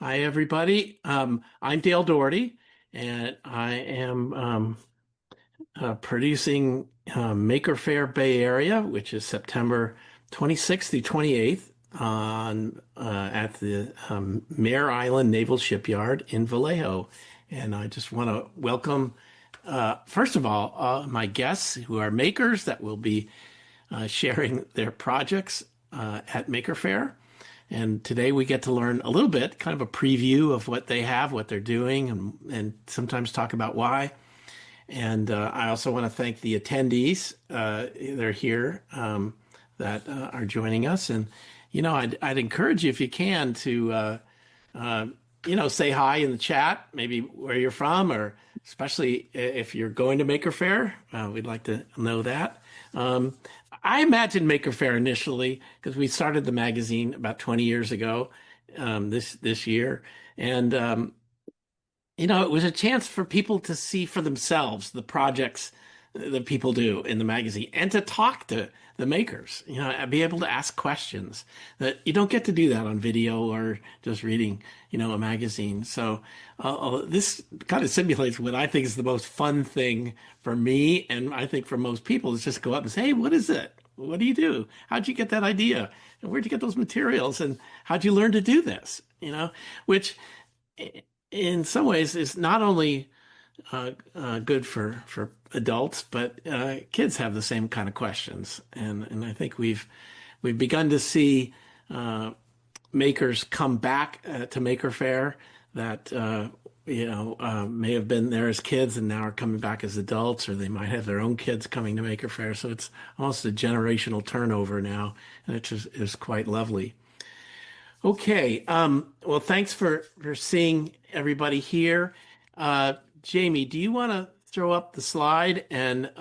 Hi, everybody. I'm Dale Dougherty, and I am producing Maker Faire Bay Area, which is September 26th through 28th at the Mare Island Naval Shipyard in Vallejo. And I just want to welcome, first of all, my guests who are makers that will be sharing their projects at Maker Faire. And today we get to learn a little bit, kind of a preview of what they have, what they're doing, and sometimes talk about why. And I also want to thank the attendees. They're here that are joining us. And, I'd encourage you, if you can, to, say hi in the chat, maybe where you're from, or especially if you're going to Maker Faire. We'd like to know that. I imagined Maker Faire initially because we started the magazine about 20 years ago, this year, and it was a chance for people to see for themselves the projects that people do in the magazine and to talk to the makers, be able to ask questions that you don't get to do that on video or just reading, a magazine. So this kind of simulates what I think is the most fun thing for me. And I think for most people is just go up and say, hey, what is it? What do you do? How'd you get that idea? And where'd you get those materials? And how'd you learn to do this? Which in some ways is not only good for adults, but kids have the same kind of questions, and I think we've begun to see makers come back to Maker Faire that may have been there as kids and now are coming back as adults, or they might have their own kids coming to Maker Faire. So it's almost a generational turnover now, and it just is quite lovely. Okay, well, thanks for seeing everybody here. Jamie, do you want to throw up the slide and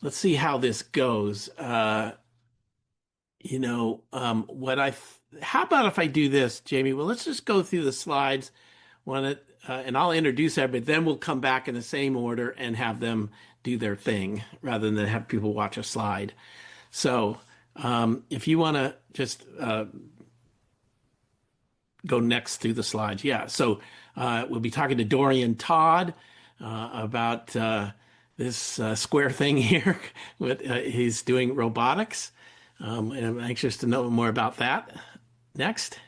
let's see how this goes? How about if I do this, Jamie? Well, let's just go through the slides and I'll introduce everybody, then we'll come back in the same order and have them do their thing rather than have people watch a slide. So if you want to just go next through the slides. Yeah, so we'll be talking to Dorian Todd about this square thing here. He's doing robotics, and I'm anxious to know more about that. Next.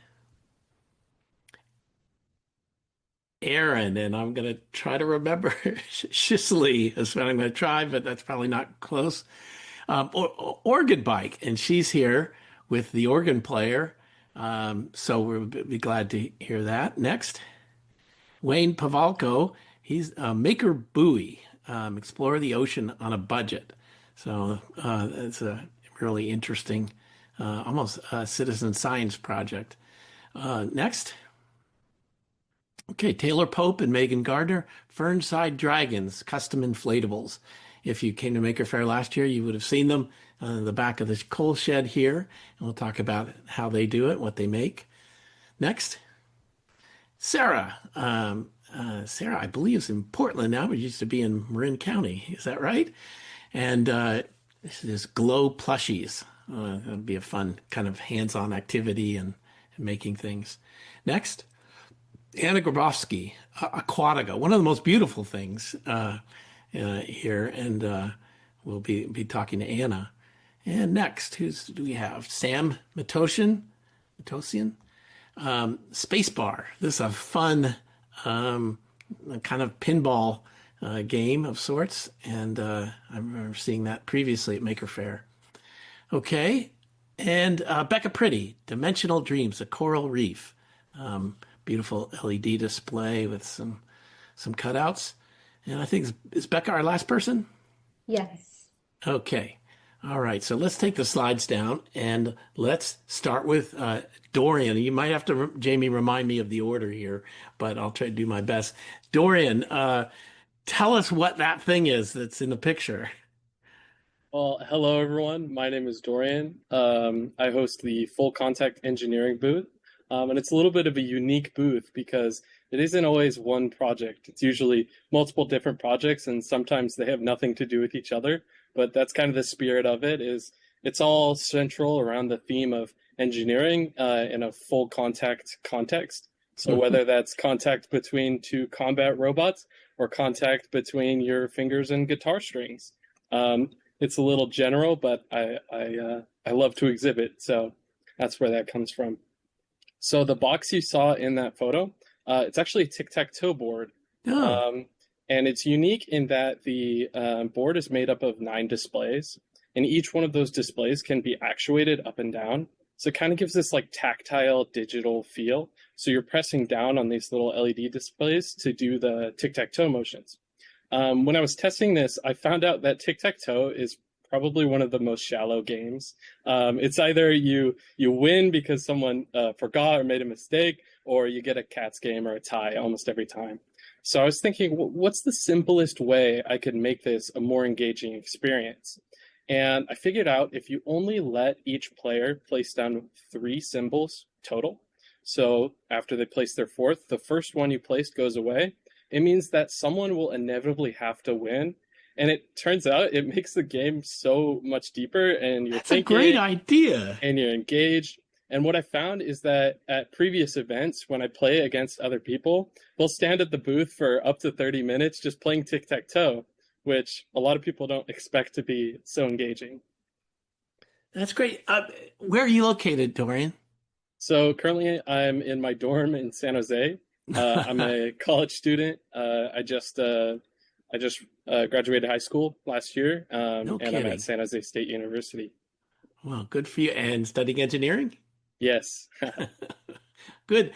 Aaron, and I'm going to try to remember Shisley is what I'm going to try, but that's probably not close. Organ bike, and she's here with the organ player. So we'll be glad to hear that. Next, Wayne Pavalko. He's a Maker Buoy, explore the ocean on a budget. So it's a really interesting, almost citizen science project. Next. Okay, Taylor Pope and Megan Gardner, Fernside Dragons, custom inflatables. If you came to Maker Faire last year, you would have seen them in the back of the coal shed here. And we'll talk about how they do it, what they make. Next, Sarah. Sarah, I believe, is in Portland now, but used to be in Marin County. Is that right? And this is Glow Plushies. That'll be a fun kind of hands-on activity and making things. Next. Anna Grabowski, Aquatica, one of the most beautiful things here, and we'll be talking to Anna. And next, do we have? Sam Matosian, Spacebar. This is a fun kind of pinball game of sorts, and I remember seeing that previously at Maker Faire. Okay, and Becca Pretty, Dimensional Dreams, a coral reef. Beautiful LED display with some cutouts. And I think, is Becca our last person? Yes. Okay. All right. So let's take the slides down and let's start with Dorian. You might have to, Jamie, remind me of the order here, but I'll try to do my best. Dorian, tell us what that thing is that's in the picture. Well, hello, everyone. My name is Dorian. I host the Full Contact Engineering booth. And it's a little bit of a unique booth because it isn't always one project. It's usually multiple different projects, and sometimes they have nothing to do with each other. But that's kind of the spirit of it, is it's all central around the theme of engineering in a full contact context. So whether that's contact between two combat robots or contact between your fingers and guitar strings. It's a little general, but I love to exhibit, so that's where that comes from. So the box you saw in that photo, it's actually a tic-tac-toe board. Oh, Um, and it's unique in that the board is made up of 9 displays, and each one of those displays can be actuated up and down. So it kind of gives this like tactile digital feel. So you're pressing down on these little LED displays to do the tic-tac-toe motions. When I was testing this, I found out that tic-tac-toe is probably one of the most shallow games. It's either you win because someone forgot or made a mistake, or you get a cat's game or a tie almost every time. So I was thinking, what's the simplest way I could make this a more engaging experience? And I figured out if you only let each player place down 3 symbols total. So after they place their fourth, the first one you placed goes away. It means that someone will inevitably have to win. And it turns out it makes the game so much deeper, and you're that's a great thinking idea. and you're engaged. And what I found is that at previous events, when I play against other people, they'll stand at the booth for up to 30 minutes just playing tic-tac-toe, which a lot of people don't expect to be so engaging. That's great. Where are you located, Dorian? So currently I'm in my dorm in San Jose. I'm a college student. I just graduated high school last year, No and I'm at kidding. San Jose State University. Well, good for you. And studying engineering? Yes. Good.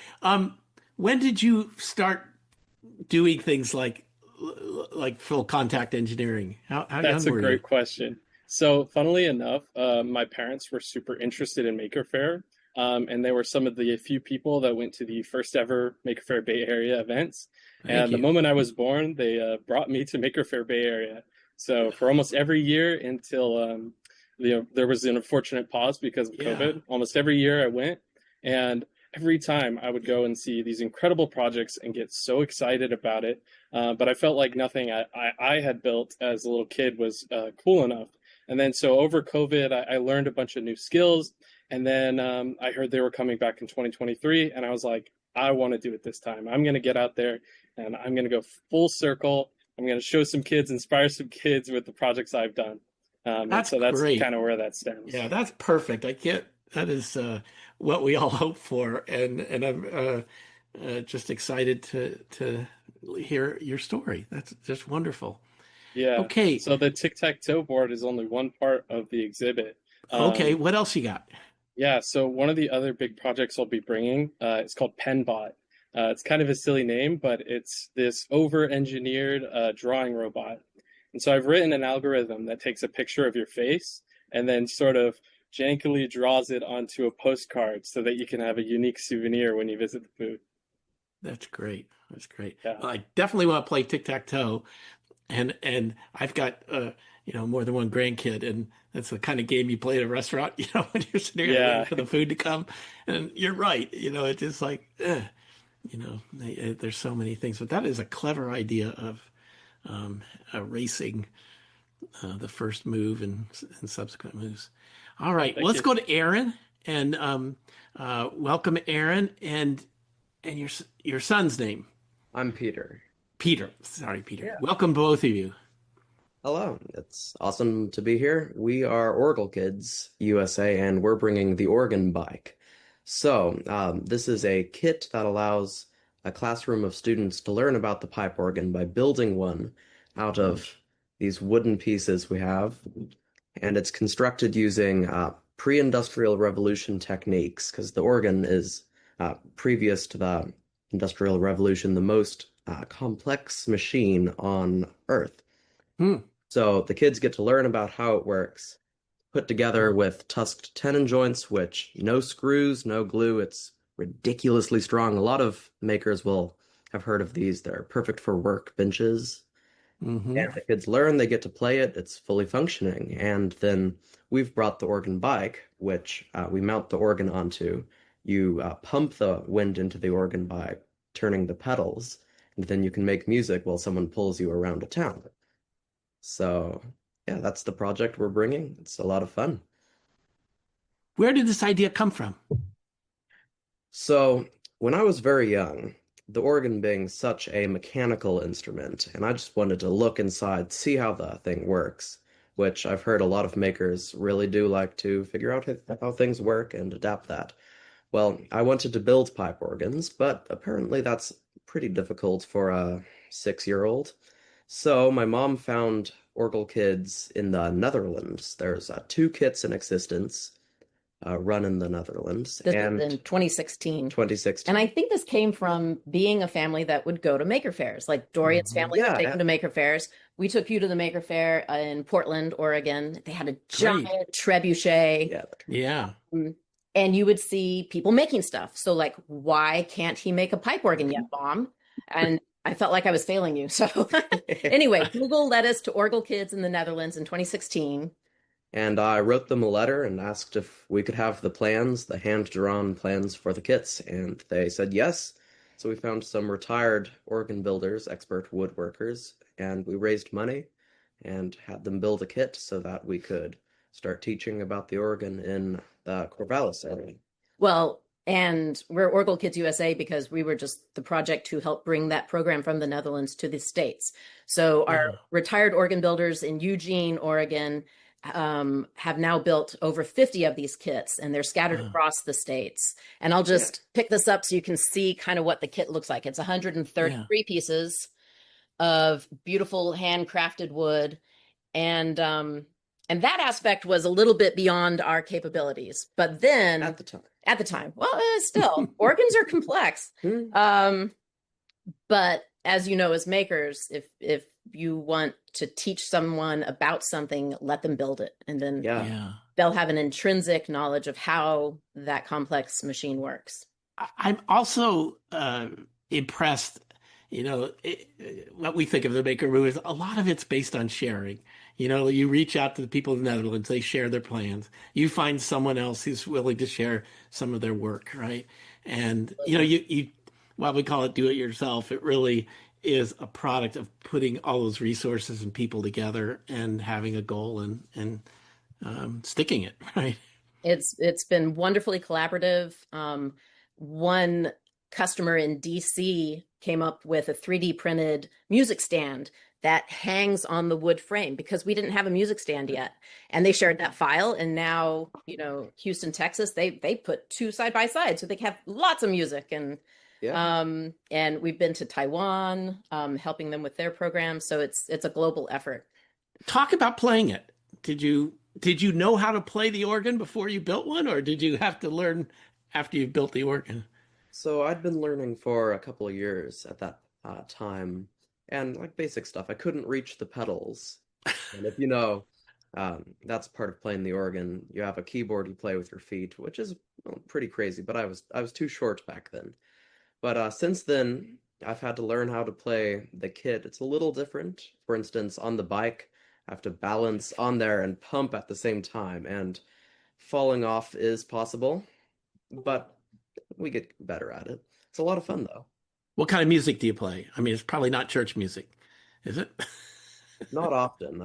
When did you start doing things like full contact engineering? How That's young a were you? great question. So, funnily enough, my parents were super interested in Maker Faire, and they were some of the few people that went to the first ever Maker Faire Bay Area events. Thank And the you. moment I was born, they brought me to Maker Faire Bay Area. So, for almost every year until there was an unfortunate pause because of Yeah, COVID, almost every year I went, and every time I would go and see these incredible projects and get so excited about it. But I felt like nothing I had built as a little kid was cool enough. And then so over COVID, I learned a bunch of new skills. And then I heard they were coming back in 2023. And I was like, I want to do it this time. I'm going to get out there and I'm going to go full circle. I'm going to show some kids, inspire some kids with the projects I've done. And that's so that's great. kind of where that stems. Yeah, that's perfect. I get that is what we all hope for, and I'm just excited to hear your story. That's just wonderful. Yeah. Okay, So the tic-tac-toe board is only one part of the exhibit. okay. Um, What else you got? Yeah, so one of the other big projects I'll be bringing, it's called PenBot. It's kind of a silly name, but it's this over-engineered drawing robot. And so I've written an algorithm that takes a picture of your face and then sort of jankily draws it onto a postcard so that you can have a unique souvenir when you visit the booth. That's great. That's great. Yeah. Well, I definitely want to play tic-tac-toe, and I've got more than one grandkid, and that's the kind of game you play at a restaurant, when you're sitting there waiting Yeah. for the food to come. And you're right, it's just like, there's so many things, but that is a clever idea of erasing the first move and subsequent moves. All right, well, Thank let's you. go to Aaron and welcome Aaron and your son's name, I'm Peter. Peter. Sorry, Peter. Yeah. Welcome both of you. Hello. It's awesome to be here. We are Oracle Kids USA, and we're bringing the organ bike. So, this is a kit that allows a classroom of students to learn about the pipe organ by building one out of these wooden pieces we have. And it's constructed using pre-industrial revolution techniques, because the organ is, previous to the Industrial Revolution, the most complex machine on Earth. Hmm. So the kids get to learn about how it works, put together with tusked tenon joints, which no screws, no glue. It's ridiculously strong. A lot of makers will have heard of these. They're perfect for work benches. Hmm. And the kids learn, they get to play it, it's fully functioning. And then we've brought the organ bike, which we mount the organ onto. You pump the wind into the organ by turning the pedals, and then you can make music while someone pulls you around a town. So, yeah, that's the project we're bringing. It's a lot of fun. Where did this idea come from? So, When I was very young, the organ being such a mechanical instrument, and I just wanted to look inside, see how the thing works, which I've heard a lot of makers really do like to figure out how things work and adapt that. Well, I wanted to build pipe organs, but apparently that's pretty difficult for a 6-year-old. So my mom found Orgel Kids in the Netherlands. There's two kits in existence, run in the Netherlands, This was and in 2016. 2016. And I think this came from being a family that would go to Maker Fairs. Like Dorian's family would take Yeah, them to Maker Fairs. We took you to the Maker Faire in Portland, Oregon. They had a Great. giant trebuchet. yeah. Yeah. And you would see people making stuff. So like, why can't he make a pipe organ yet, Mom? And I felt like I was failing you. So anyway, Google led us to Orgel Kids in the Netherlands in 2016. And I wrote them a letter and asked if we could have the plans, the hand-drawn plans for the kits, and they said yes. So we found some retired organ builders, expert woodworkers, and we raised money and had them build a kit so that we could start teaching about the organ in the Corvallis area. Well, and we're Orgel Kids USA because we were just the project to help bring that program from the Netherlands to the States. So our Yeah. retired organ builders in Eugene, Oregon, have now built over 50 of these kits, and they're scattered Wow. across the states. And I'll just pick this up so you can see kind of what the kit looks like. It's 133 pieces of beautiful handcrafted wood, and that aspect was a little bit beyond our capabilities. But then At the time. at the time, well, still, organs are complex. But as you know, as makers, if you want to teach someone about something, let them build it, and then Yeah. Yeah. they'll have an intrinsic knowledge of how that complex machine works. I'm also impressed. What we think of the Maker Move is a lot of it's based on sharing. You reach out to the people in the Netherlands, they share their plans. You find someone else who's willing to share some of their work, right? And you while we call it do it yourself, it really is a product of putting all those resources and people together and having a goal and sticking it, right? It's been wonderfully collaborative. One customer in DC came up with a 3D printed music stand that hangs on the wood frame because we didn't have a music stand yet. And they shared that file. And now, Houston, Texas, they put two side by side so they can have lots of music. And Yeah. and we've been to Taiwan, helping them with their program. So it's a global effort. Talk about playing it. Did you know how to play the organ before you built one, or did you have to learn after you built the organ? So I'd been learning for a couple of years at that time, and like basic stuff. I couldn't reach the pedals. And if you know, that's part of playing the organ. You have a keyboard you play with your feet, which is pretty crazy, but I was too short back then. But since then, I've had to learn how to play the kit. It's a little different. For instance, on the bike, I have to balance on there and pump at the same time, and falling off is possible, but we get better at it. It's a lot of fun, though. What kind of music do you play? I mean, it's probably not church music, is it? Not often.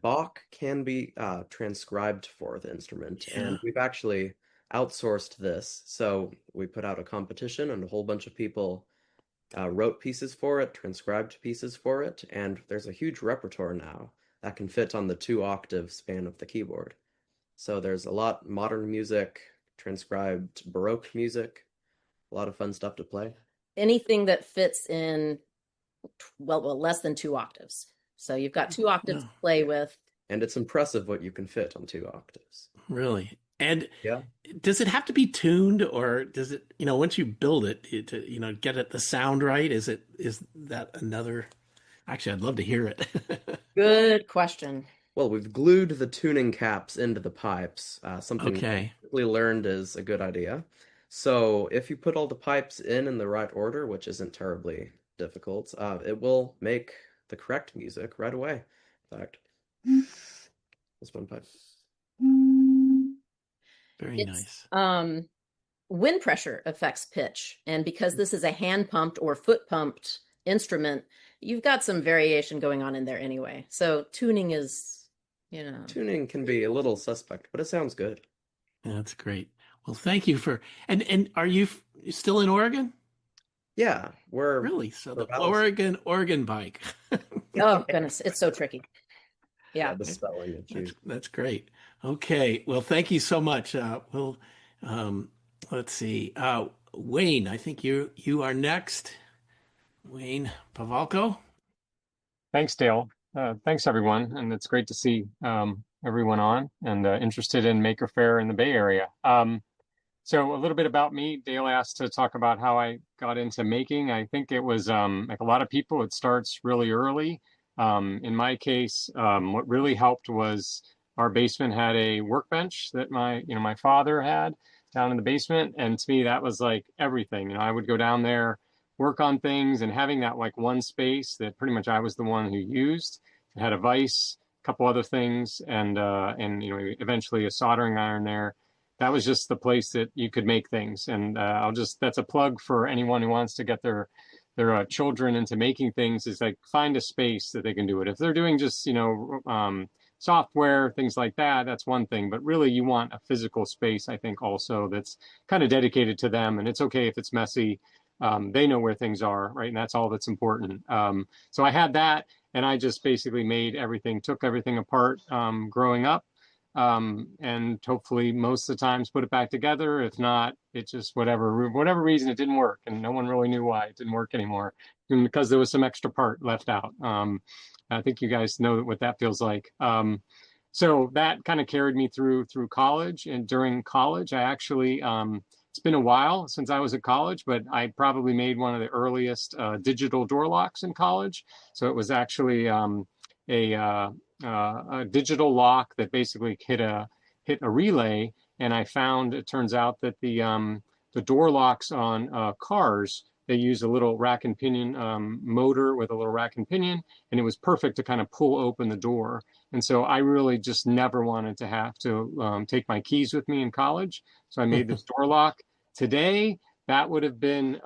Bach can be transcribed for the instrument, Yeah. and we've actually outsourced this. So we put out a competition, and a whole bunch of people wrote pieces for it, transcribed pieces for it, and there's a huge repertoire now that can fit on the 2-octave span of the keyboard. So there's a lot modern music, transcribed Baroque music, a lot of fun stuff to play. Anything that fits in, well, less than 2 octaves. So you've got 2 octaves Wow. to play with. And it's impressive what you can fit on 2 octaves. Really? And Yeah. does it have to be tuned, or does it, once you build it, to, get it the sound right? Is that another? Actually, I'd love to hear it. Good question. Well, we've glued the tuning caps into the pipes. Something Okay. we learned is a good idea. So if you put all the pipes in the right order, which isn't terribly difficult, it will make the correct music right away. In fact, this one pipe. Very It's nice. wind pressure affects pitch. And because this is a hand pumped or foot pumped instrument, you've got some variation going on in there anyway. So tuning is, Tuning can be a little suspect, but it sounds good. Yeah, that's great. Well, thank you for, and are you still in Oregon? Yeah, Really? So we're the about Oregon bike. Oh, goodness, it's so tricky. yeah, Yeah. the spelling issues. That's great. Okay. Well, thank you so much. We'll um, let's see. Wayne, I think you are next. Wayne Pavalko. Thanks, Dale. Thanks, everyone. And it's great to see everyone on and interested in Maker Faire in the Bay Area. So a little bit about me. Dale asked to talk about how I got into making. I think it was like a lot of people, it starts really early. In my case, what really helped was our basement had a workbench that my father had down in the basement. And to me, that was like everything. I would go down there, work on things, and having that like one space that pretty much I was the one who used. It had a vise, a couple other things, and eventually a soldering iron there. That was just the place that you could make things. And that's a plug for anyone who wants to get their children into making things, is like find a space that they can do it. If they're doing just, software, things like that, that's one thing. But really you want a physical space, I think, also that's kind of dedicated to them. And it's okay if it's messy. They know where things are, right? And that's all that's important. So I had that, and I just basically took everything apart growing up. And hopefully most of the times put it back together. If not, it just whatever reason it didn't work, and no one really knew why it didn't work anymore, and because there was some extra part left out. I think you guys know what that feels like. So that kind of carried me through college, and during college, I actually it's been a while since I was at college, but I probably made one of the earliest digital door locks in college. So it was actually a digital lock that basically hit a relay, and I found it turns out that the door locks on cars, they use a little rack and pinion motor with a little rack and pinion, and it was perfect to kind of pull open the door. And so I really just never wanted to have to take my keys with me in college. So I made this door lock. Today, that would have been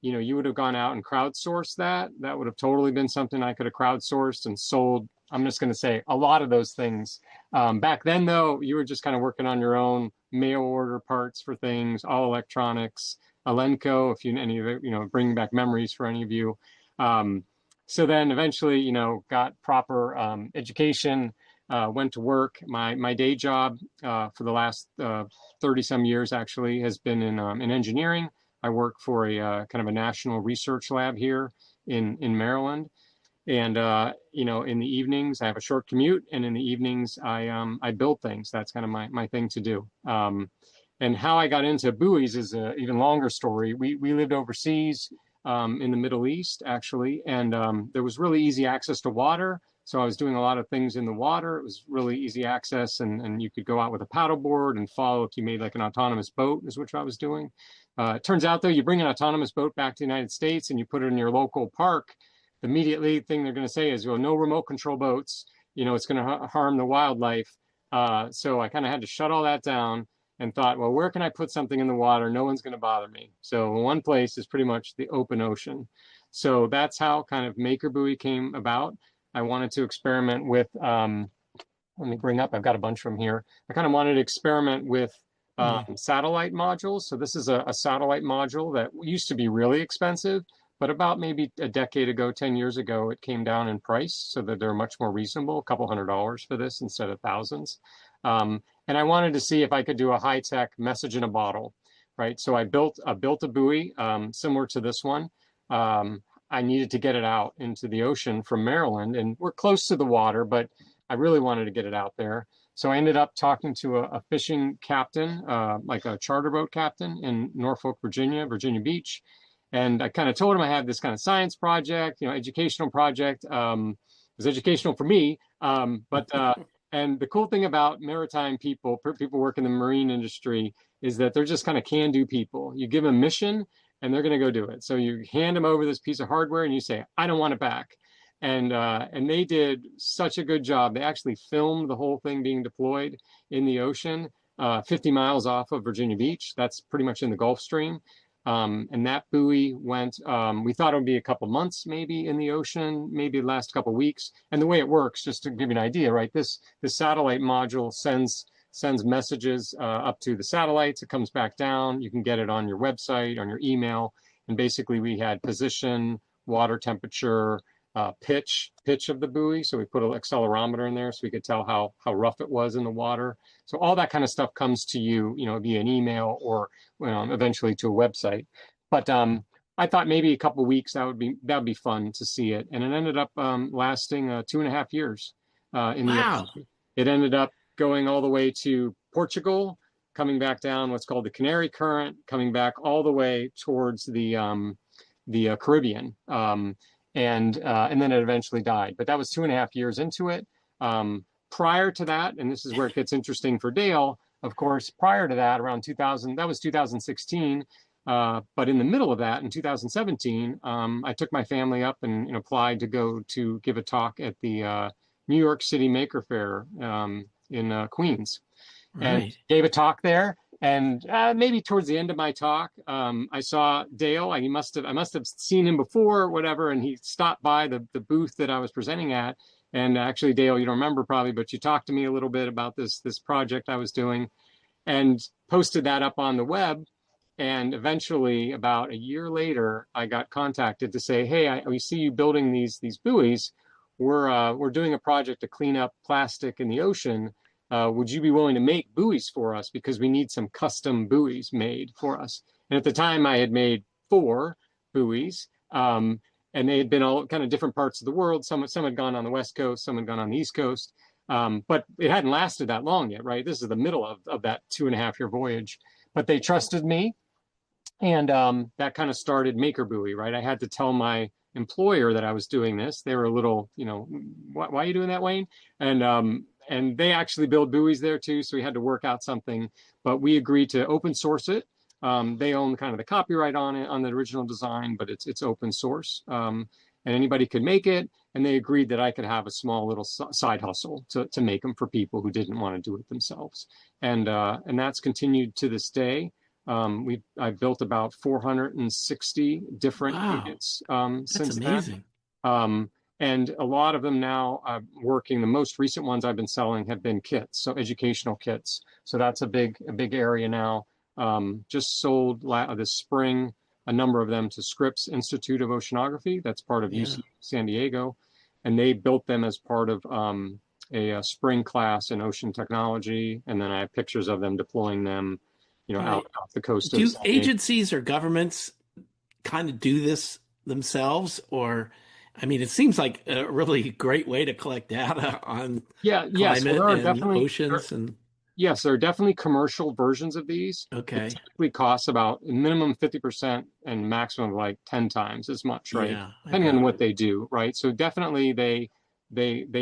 you would have gone out and crowdsourced that. That would have totally been something I could have crowdsourced and sold. I'm just going to say a lot of those things. Back then, though, you were just kind of working on your own, mail order parts for things, all electronics, Elenco, if any of it, bringing back memories for any of you. So then eventually, got proper education, went to work. My day job for the last 30 some years actually has been in engineering. I work for a kind of a national research lab here in Maryland. And in the evenings, I have a short commute, and in the evenings, I build things. That's kind of my thing to do. And how I got into buoys is an even longer story. We lived overseas in the Middle East, actually, and there was really easy access to water. So I was doing a lot of things in the water. It was really easy access, and you could go out with a paddleboard and follow if you made like an autonomous boat, is what I was doing. It turns out, though, you bring an autonomous boat back to the United States and you put it in your local park, the immediately thing they're going to say is, well, no remote control boats, it's going to harm the wildlife. So I kind of had to shut all that down and thought, well, where can I put something in the water? No one's going to bother me. So one place is pretty much the open ocean. So that's how kind of Maker Buoy came about. I wanted to experiment with, let me bring up, I've got a bunch of them here. I kind of wanted to experiment with satellite modules. So this is a satellite module that used to be really expensive, but about maybe a decade ago, 10 years ago, it came down in price so that they're much more reasonable, a couple $100s for this instead of thousands. And I wanted to see if I could do a high-tech message in a bottle, right? So I built a buoy similar to this one. I needed to get it out into the ocean from Maryland, and we're close to the water, but I really wanted to get it out there. So I ended up talking to a fishing captain, like a charter boat captain in Norfolk, Virginia Beach. And I kind of told him I had this kind of science project, educational project. It was educational for me. And the cool thing about maritime people work in the marine industry, is that they're just kind of can-do people. You give them a mission and they're going to go do it. So you hand them over this piece of hardware and you say, I don't want it back. And they did such a good job. They actually filmed the whole thing being deployed in the ocean, 50 miles off of Virginia Beach. That's pretty much in the Gulf Stream. And that buoy went, we thought it would be a couple months maybe in the ocean, maybe the last couple weeks. And the way it works, just to give you an idea, right? This satellite module sends sends messages up to the satellites. It comes back down. You can get it on your website, on your email. And basically we had position, water temperature, pitch of the buoy. So we put an accelerometer in there so we could tell how rough it was in the water. So all that kind of stuff comes to you, via an email or eventually to a website. But I thought maybe a couple of weeks that would be fun to see it, and it ended up lasting 2.5 years in the Wow. ocean. It ended up going all the way to Portugal, coming back down what's called the Canary Current, coming back all the way towards the Caribbean. And then it eventually died. But that was 2.5 years into it. Prior to that, and this is where it gets interesting for Dale, of course, prior to that, around 2000, that was 2016. But in the middle of that, in 2017, I took my family up and applied to go to give a talk at the New York City Maker Faire in Queens. And Right. gave a talk there. And maybe towards the end of my talk, I saw Dale. I must have seen him before, or whatever, and he stopped by the booth that I was presenting at. And actually, Dale, you don't remember probably, but you talked to me a little bit about this project I was doing, and posted that up on the web. And eventually, about a year later, I got contacted to say, "Hey, we see you building these buoys. We're doing a project to clean up plastic in the ocean. Would you be willing to make buoys for us? Because we need some custom buoys made for us." And at the time I had made 4 buoys, and they had been all kind of different parts of the world. Some had gone on the West Coast, some had gone on the East Coast. But it hadn't lasted that long yet, right? This is the middle of that 2.5 year voyage. But they trusted me. And that kind of started Maker Buoy, right? I had to tell my employer that I was doing this. They were a little, why are you doing that, Wayne? And they actually build buoys there too, so we had to work out something. But we agreed to open source it. They own kind of the copyright on it, on the original design, but it's open source, and anybody could make it. And they agreed that I could have a small little side hustle to make them for people who didn't want to do it themselves. And that's continued to this day. I've built about 460 different units since amazing. then. And a lot of them now I'm working. The most recent ones I've been selling have been kits, so educational kits. So that's a big area now. Just sold this spring a number of them to Scripps Institute of Oceanography. That's part of UC San Diego, and they built them as part of a spring class in ocean technology. And then I have pictures of them deploying them, out off the coast of Do San Diego. agencies or governments kind of do this themselves? Or, I mean, it seems like a really great way to collect data on climate and oceans. Yes, there are definitely commercial versions of these. Okay. It typically costs about minimum 50% and maximum like 10 times as much, right? Yeah, depending on what they do, right? So definitely they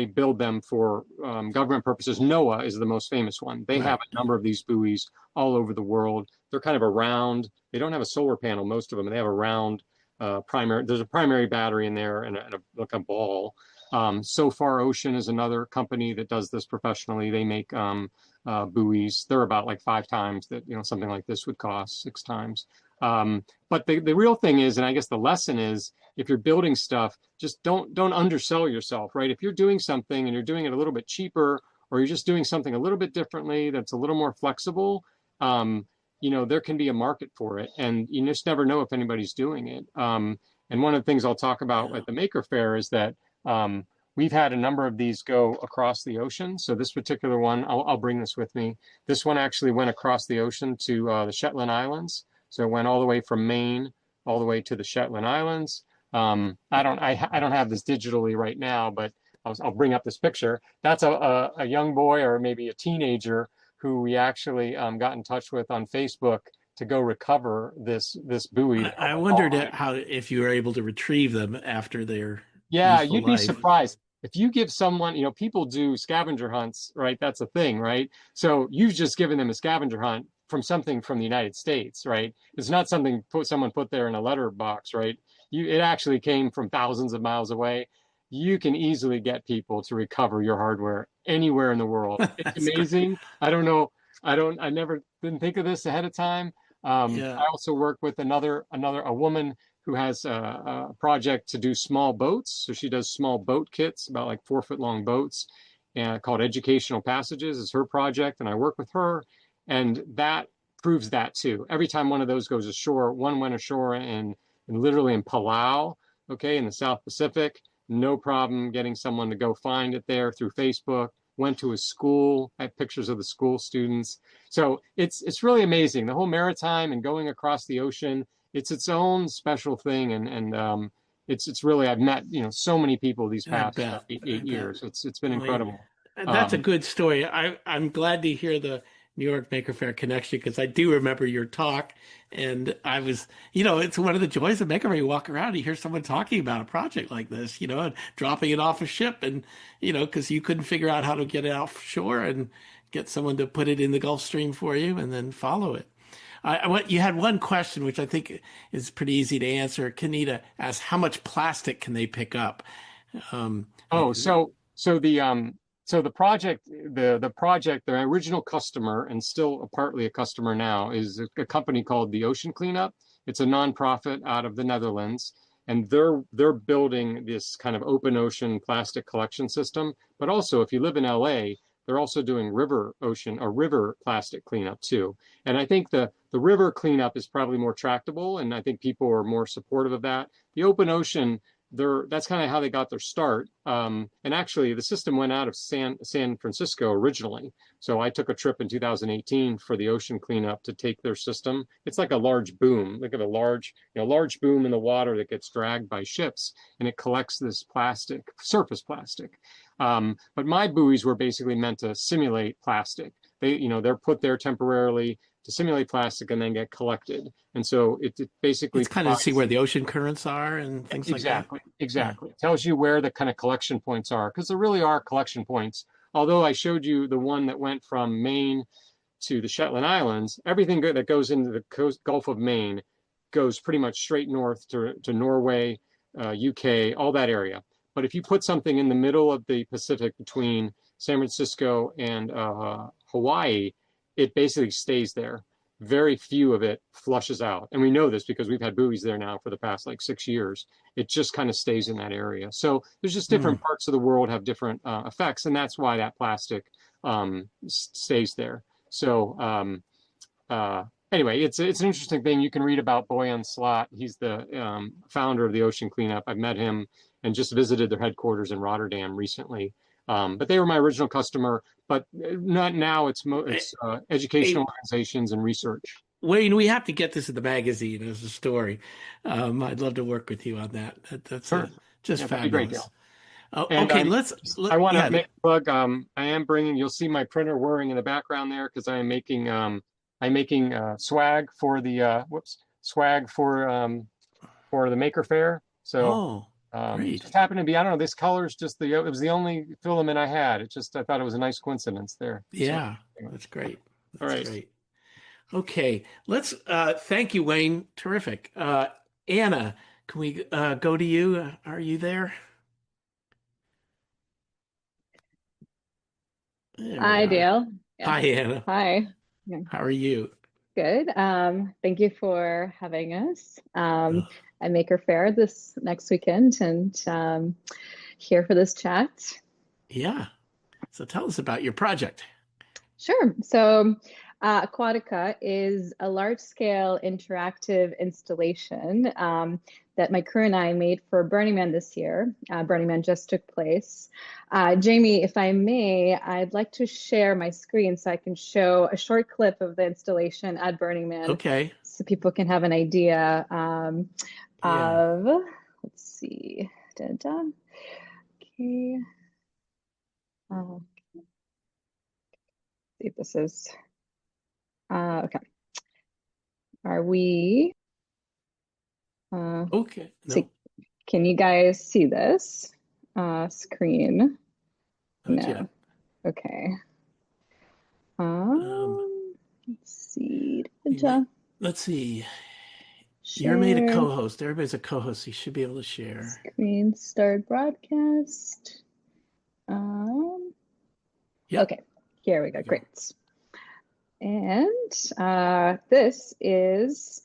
build them for government purposes. NOAA is the most famous one. They have a number of these buoys all over the world. They're kind of a round. They don't have a solar panel, most of them. They have a round primary. There's a primary battery in there and like a ball. So Far Ocean is another company that does this professionally. They make buoys. They're about like 5 times that something like this would cost, 6 times. But the real thing is, and I guess the lesson is, if you're building stuff, just don't undersell yourself, right? If you're doing something and you're doing it a little bit cheaper, or you're just doing something a little bit differently that's a little more flexible, there can be a market for it, and you just never know if anybody's doing it. And one of the things I'll talk about at the Maker Faire is that we've had a number of these go across the ocean. So this particular one, I'll bring this with me. This one actually went across the ocean to the Shetland Islands. So it went all the way from Maine all the way to the Shetland Islands. I don't have this digitally right now, but I'll bring up this picture. That's a young boy or maybe a teenager who we actually got in touch with on Facebook to go recover this buoy. I wondered if you were able to retrieve them after their you'd be surprised. If you give someone, people do scavenger hunts, right? That's a thing, right? So you've just given them a scavenger hunt from something from the United States, right? It's not something someone put there in a letterbox, right? It actually came from thousands of miles away. You can easily get people to recover your hardware anywhere in the world. It's amazing. Great. I don't know. I never didn't think of this ahead of time. I also work with a woman who has a project to do small boats. So she does small boat kits, about like 4 foot long boats. called Educational Passages is her project, and I work with her, and that proves that too. Every time one of those goes ashore, one went ashore in literally in Palau, okay, in the South Pacific, no problem getting someone to go find it there through Facebook. Went to a school, had pictures of the school students. So it's really amazing. The whole maritime and going across the ocean, it's its own special thing, and it's really, I've met so many people these I past bet. eight I bet. years. It's been Well, incredible. that's a Um, good story. I'm glad to hear the New York Maker Faire connection because I do remember your talk, and I was, it's one of the joys of Maker Faire. You walk around, you hear someone talking about a project like this, and dropping it off a ship, and because you couldn't figure out how to get it offshore and get someone to put it in the Gulf Stream for you and then follow it. You had one question, which I think is pretty easy to answer. Kanita asked, "How much plastic can they pick up?" Um, Oh, so the project, the original customer, and still partly a customer now, is a company called the Ocean Cleanup. It's a nonprofit out of the Netherlands, and they're building this kind of open ocean plastic collection system. But also, if you live in LA, they're also doing river plastic cleanup too. And I think the river cleanup is probably more tractable, and I think people are more supportive of that. The open ocean, that's kind of how they got their start. And actually, the system went out of San Francisco originally. So I took a trip in 2018 for the ocean cleanup to take their system. It's like a large boom. Look at a large boom in the water that gets dragged by ships, and it collects this plastic, surface plastic. But my buoys were basically meant to simulate plastic. They're put there temporarily to simulate plastic and then get collected. And so it basically it's kind of to see where the ocean currents are and things like that. Exactly. It tells you where the kind of collection points are, because there really are collection points. Although I showed you the one that went from Maine to the Shetland Islands, everything that goes into the Gulf of Maine goes pretty much straight north to Norway, UK, all that area. But if you put something in the middle of the Pacific between San Francisco and Hawaii, it basically stays there. Very few of it flushes out. And we know this because we've had buoys there now for the past like 6 years. It just kind of stays in that area. So there's just different parts of the world have different effects. And that's why that plastic stays there. So anyway, it's an interesting thing. You can read about Boyan Slat. He's the founder of the Ocean Cleanup. I've met him and just visited their headquarters in Rotterdam recently. But they were my original customer, but not now. It's educational organizations and research. Wayne, we have to get this in the magazine as a story. I'd love to work with you on that. That's Sure. just That'd be great, fabulous. Dale. And Okay, I want to make a plug. I am bringing. You'll see my printer whirring in the background there because I am making. I'm making swag for the swag for the Maker Faire. So. Great. Just happened to be, I don't know, this color is just it was the only filament I had. I thought it was a nice coincidence there. Yeah, so, anyway. that's great. That's all right. Great. Okay, let's, thank you, Wayne. Terrific. Anna, can we go to you? Are you there? Hi, Dale. Yeah. Hi, Anna. Hi. How are you? Good. Thank you for having us at Maker Faire this next weekend and here for this chat. Yeah. So tell us about your project. Sure. So Aquatica is a large-scale interactive installation that my crew and I made for Burning Man this year. Burning Man just took place. Jamie, if I may, I'd like to share my screen so I can show a short clip of the installation at Burning Man. Okay. So people can have an idea of, let's see. Okay. See if this is, okay. Are we? Okay. No. See, can you guys see this screen? Not no. yet. Okay. Let's see. Let's see. Share. You're made a co-host. Everybody's a co-host. So you should be able to share. Screen start broadcast. Yep. Okay. Here we go. Great. And this is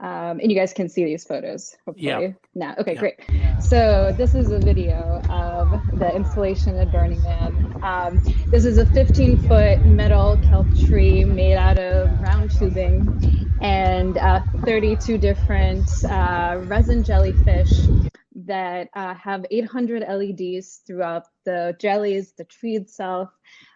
And you guys can see these photos, hopefully. Yeah. Now, okay, Yeah. great. So this is a video of the installation at Burning Man. This is a 15-foot metal kelp tree made out of round tubing and 32 different resin jellyfish that have 800 LEDs throughout the jellies, the tree itself,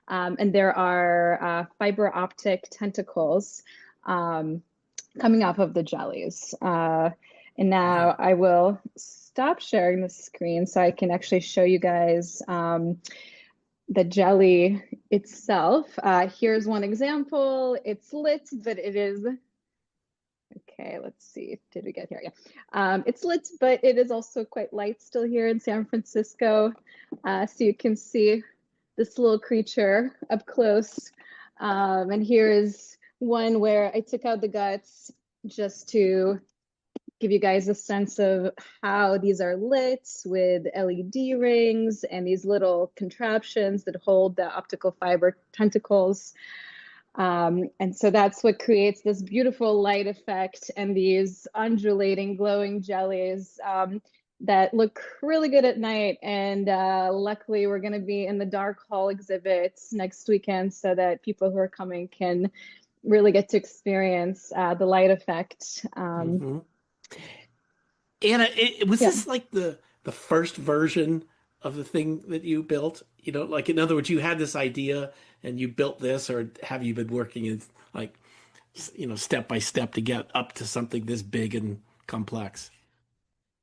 and there are fiber optic tentacles coming off of the jellies. And now Wow. I will stop sharing the screen so I can actually show you guys the jelly itself. Here's one example. It's lit, but it is, okay, let's see. Did we get here? Yeah. It's lit, but it is also quite light still here in San Francisco. So you can see this little creature up close. And here is one where I took out the guts just to give you guys a sense of how these are lit with LED rings and these little contraptions that hold the optical fiber tentacles. And so that's what creates this beautiful light effect and these undulating, glowing jellies that look really good at night. And luckily, we're going to be in the dark hall exhibits next weekend so that people who are coming can really get to experience the light effect. Mm-hmm. Anna, was Yeah. this like the first version of the thing that you built? Like in other words, you had this idea and you built this, or have you been working in like, step by step to get up to something this big and complex?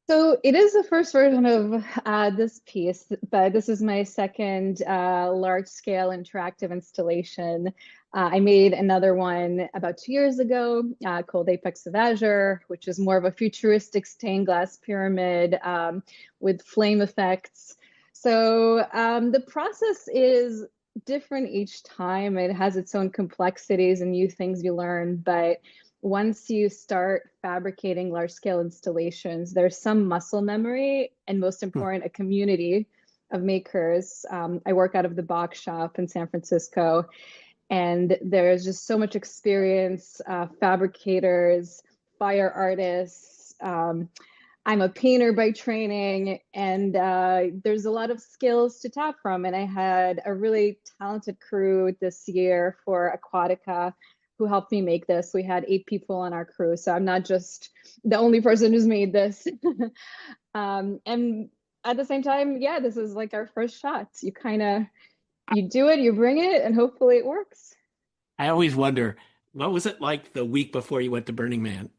So it is the first version of this piece, but this is my second large-scale interactive installation. I made another one about 2 years ago called Apex of Azure, which is more of a futuristic stained glass pyramid with flame effects. So the process is different each time. It has its own complexities and new things you learn, but once you start fabricating large scale installations, there's some muscle memory and, most important, a community of makers. I work out of the box shop in San Francisco, and there's just so much experience, fabricators, fire artists. I'm a painter by training, and there's a lot of skills to tap from. And I had a really talented crew this year for Aquatica who helped me make this. We had 8 people on our crew, so I'm not just the only person who's made this. And at the same time, yeah, this is like our first shot. You do it, you bring it, and hopefully it works. I always wonder, what was it like the week before you went to Burning Man?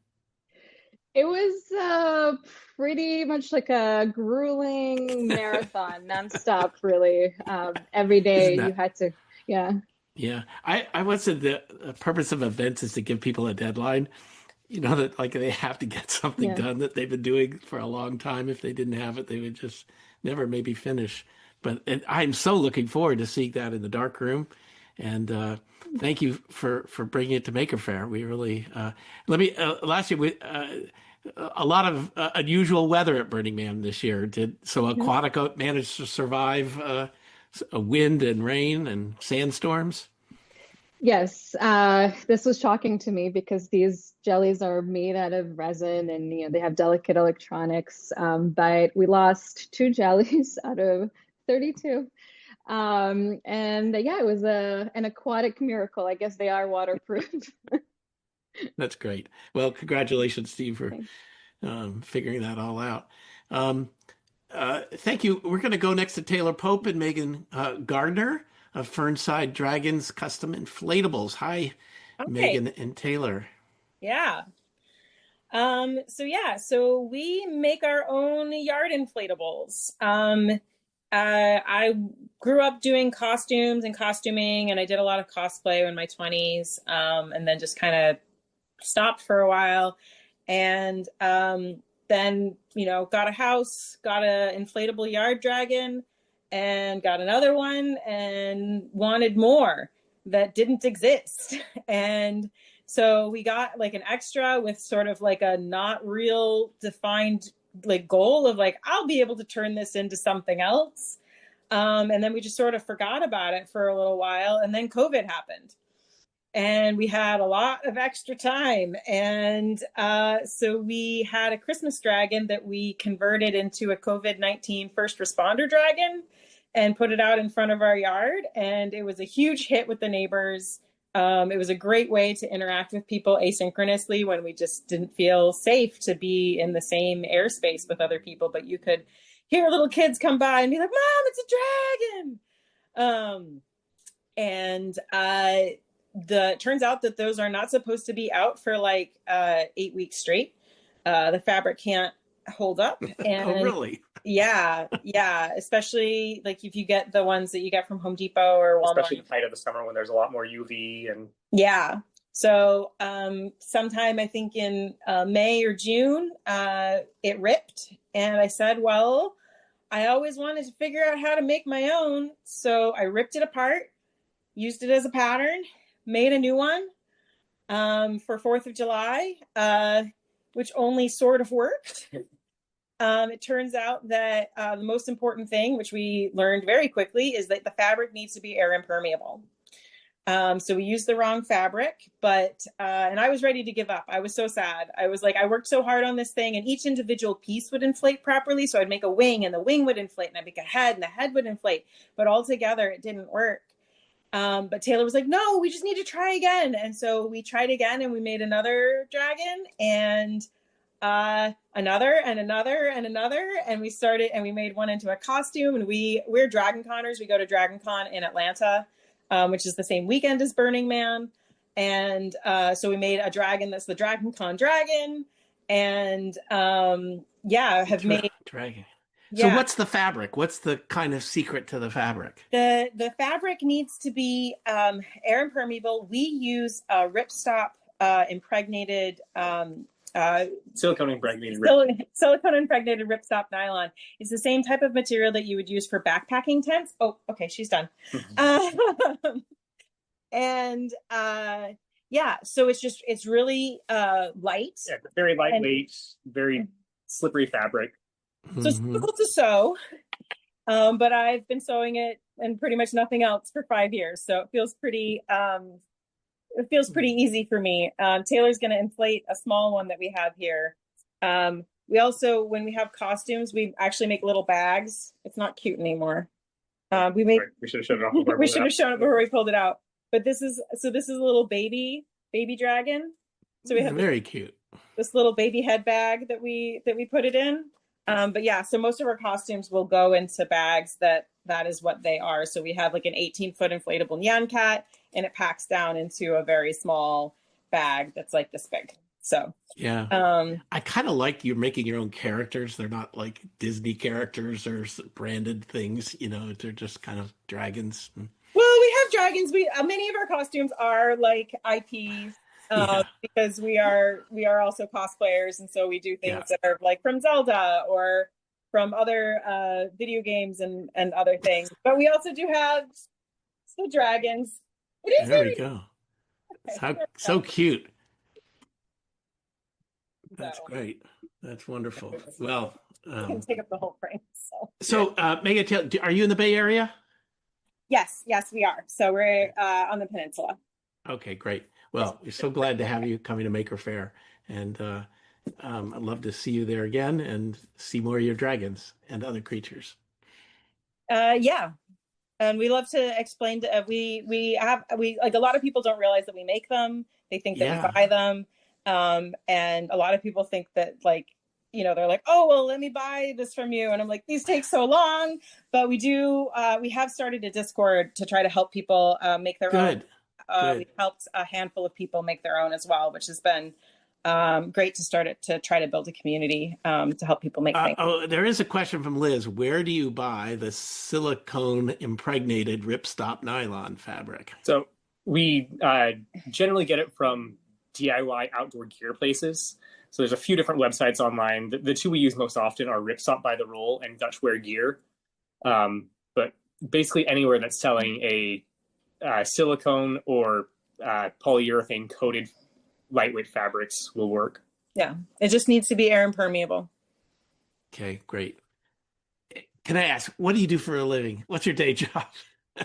It was pretty much like a grueling marathon, nonstop, really. Every day Isn't you that? had to, yeah. Yeah. I once said the purpose of events is to give people a deadline. That like they have to get something Yeah. done that they've been doing for a long time. If they didn't have it, they would just never maybe finish. And I'm so looking forward to seeing that in the dark room. And thank you for bringing it to Maker Faire. We really let me last year a lot of unusual weather at Burning Man this year. So Yeah. Aquatica managed to survive a wind and rain and sandstorms? Yes, this was shocking to me because these jellies are made out of resin and they have delicate electronics. But we lost 2 jellies out of 32. And yeah, it was an aquatic miracle. I guess they are waterproof. That's great. Well, congratulations, Steve, for Thanks. figuring that all out. Um, Thank you. We're going to go next to Taylor Pope and Megan Gardner of Fernside Dragons Custom Inflatables. Hi, Okay. Megan and Taylor. Yeah. So we make our own yard inflatables. I grew up doing costumes and costuming, and I did a lot of cosplay in my 20s, and then just kind of stopped for a while. And then, got a house, got an inflatable yard dragon, and got another one, and wanted more that didn't exist. And so we got like an extra with sort of like a not real defined like goal of like, I'll be able to turn this into something else. And then we just sort of forgot about it for a little while. And then COVID happened. and we had a lot of extra time. And so we had a Christmas dragon that we converted into a COVID-19 first responder dragon and put it out in front of our yard. And it was a huge hit with the neighbors. It was a great way to interact with people asynchronously when we just didn't feel safe to be in the same airspace with other people. But you could hear little kids come by and be like, "Mom, it's a dragon." And the turns out that those are not supposed to be out for like 8 weeks straight. The fabric can't hold up. And Oh, really? yeah, especially like if you get the ones that you get from Home Depot or Walmart. Especially in the height of the summer when there's a lot more UV and Yeah. So sometime I think in May or June, it ripped. And I said, well, I always wanted to figure out how to make my own. So I ripped it apart, used it as a pattern, made a new one for 4th of July, which only sort of worked. It turns out that the most important thing, which we learned very quickly, is that the fabric needs to be air impermeable. So we used the wrong fabric, but, and I was ready to give up. I was so sad. I was like, I worked so hard on this thing and each individual piece would inflate properly. So I'd make a wing and the wing would inflate and I'd make a head and the head would inflate, but all together it didn't work. But Taylor was like, no, we just need to try again. And so we tried again and we made another dragon and another and another and another. And we started and we made one into a costume and we're Dragon Conners. We go to Dragon Con in Atlanta, which is the same weekend as Burning Man. And so we made a dragon that's the Dragon Con dragon. And have made dragon. Yeah. So what's the fabric? What's the kind of secret to the fabric? The fabric needs to be air impermeable. We use ripstop impregnated silicone impregnated silicone impregnated ripstop nylon. It's the same type of material that you would use for backpacking tents. Oh, okay, she's done. So it's really light. Yeah, very lightweight, very slippery fabric. So it's difficult to sew, but I've been sewing it and pretty much nothing else for 5 years. So it feels pretty easy for me. Taylor's going to inflate a small one that we have here. We also, when we have costumes, we actually make little bags. It's not cute anymore. We should have shown it off. We should have shown it before we pulled it out. But this is a little baby dragon. So we have very cute. This little baby head bag that we put it in. So most of our costumes will go into bags that is what they are. So we have like an 18-foot inflatable Nyan Cat, and it packs down into a very small bag that's like this big. So yeah, I kind of like you're making your own characters. They're not like Disney characters or branded things. You know, they're just kind of dragons. Well, we have dragons. Many of our costumes are like IPs. Because we are also cosplayers, and so we do things that are like from Zelda or from other video games and other things. But we also do have the dragons. There we go. So cute. That's great. That's wonderful. Well, you can take up the whole frame. So Megan, are you in the Bay Area? Yes, we are. So we're on the peninsula. Okay, great. Well, we're so glad to have you coming to Maker Faire, and I'd love to see you there again and see more of your dragons and other creatures. And we love to explain to we like a lot of people don't realize that we make them. They think that we buy them, and a lot of people think that like they're like, oh well, let me buy this from you, and I'm like, these take so long. But we have started a Discord to try to help people make their own. We've helped a handful of people make their own as well, which has been great to start it to try to build a community to help people make things. There is a question from Liz. Where do you buy the silicone impregnated ripstop nylon fabric? So we generally get it from DIY outdoor gear places. So there's a few different websites online. The two we use most often are Ripstop by the Roll and Dutch Wear Gear. But basically anywhere that's selling a silicone or polyurethane coated lightweight fabrics will work. Yeah, it just needs to be air impermeable. Okay, great. Can I ask, what do you do for a living? What's your day job?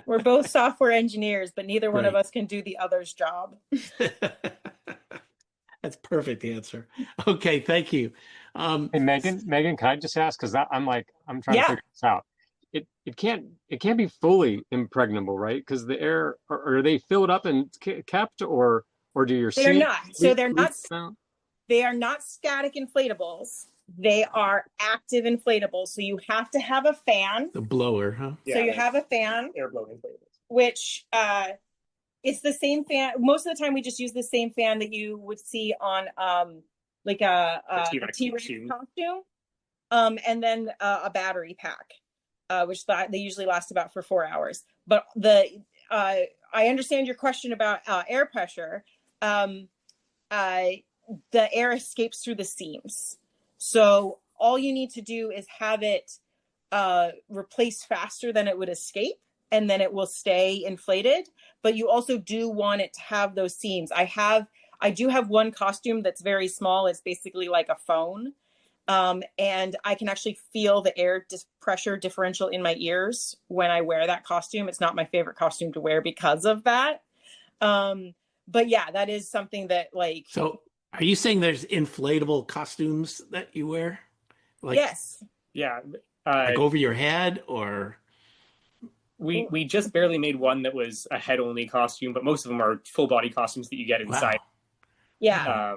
We're both software engineers, but neither one of Great. us can do the other's job. That's perfect answer. Okay, thank you. Hey Megan, can I just ask? Because I'm trying to Yeah, figure this out. It can't be fully impregnable, right? Because the air, are they filled up and kept, or do your they're seams not. So they're leak not out? they are not static inflatables. They are active inflatables. So you have to have a fan. The blower, huh? So you have a fan, Air blow inflatables. which it's the same fan. Most of the time, we just use the same fan that you would see on like a T-Rex costume, and then a battery pack, which they usually last about for 4 hours. But I understand your question about air pressure. The air escapes through the seams. So all you need to do is have it replace faster than it would escape, and then it will stay inflated. But you also do want it to have those seams. I do have one costume that's very small. It's basically like a phone. And I can actually feel the air pressure differential in my ears when I wear that costume. It's not my favorite costume to wear because of that. But yeah, that is something that like. So, are you saying there's inflatable costumes that you wear? Like, Yes. Yeah. like over your head, or We just barely made one that was a head only costume, but most of them are full body costumes that you get inside. wow. Yeah.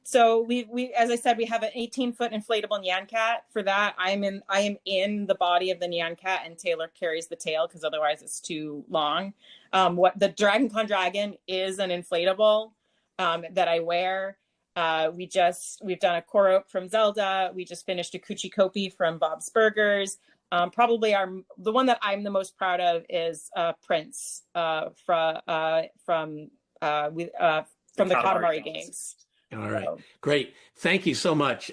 So we as I said, we have an 18-foot inflatable Nyan Cat. For that, I am in the body of the Nyan Cat, and Taylor carries the tail because otherwise it's too long. What the Dragon Con Dragon is an inflatable that I wear. We've done a Korok from Zelda. We just finished a Coochie Kopi from Bob's Burgers. Probably the one that I'm the most proud of is Prince from the Katamari games. All right, great. Thank you so much.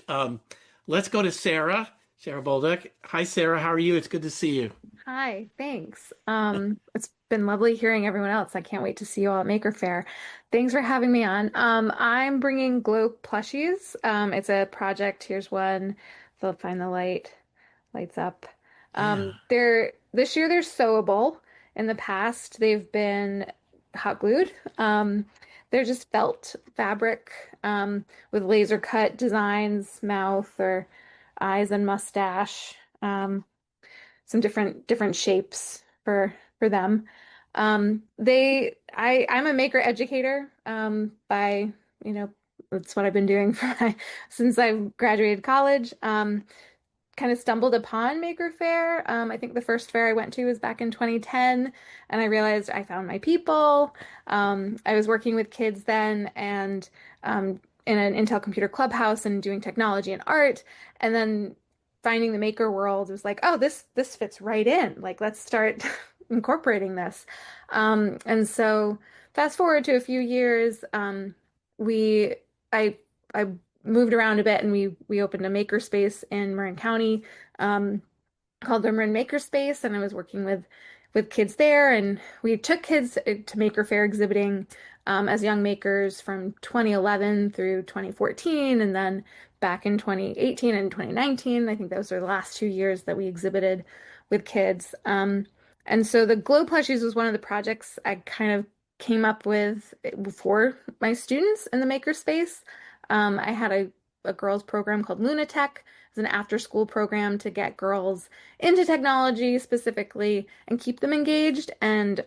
Let's go to Sarah. Sarah Bolduc. Hi, Sarah. How are you? It's good to see you. Hi, thanks. It's been lovely hearing everyone else. I can't wait to see you all at Maker Faire. Thanks for having me on. I'm bringing glow plushies. It's a project. Here's one. They'll find the lights up. Yeah. This year they're sewable. In the past, they've been hot glued. They're just felt fabric with laser cut designs, mouth or eyes and mustache. Some different shapes for them. I'm a maker educator by, that's what I've been doing since I graduated college. Kind of stumbled upon Maker Faire. I think the first fair I went to was back in 2010, and I realized I found my people. I was working with kids then, and in an Intel Computer Clubhouse and doing technology and art, and then finding the maker world was like, oh, this fits right in. Like, let's start incorporating this. And so fast forward to a few years, I moved around a bit, and we opened a maker space in Marin County called the Marin Maker Space, and I was working with kids there, and we took kids to Maker Faire exhibiting as young makers from 2011 through 2014, and then back in 2018 and 2019. I think those are the last 2 years that we exhibited with kids. And so the Glow Plushies was one of the projects I kind of came up with for my students in the makerspace. I had a girls program called Lunatech. It's an after-school program to get girls into technology specifically and keep them engaged. And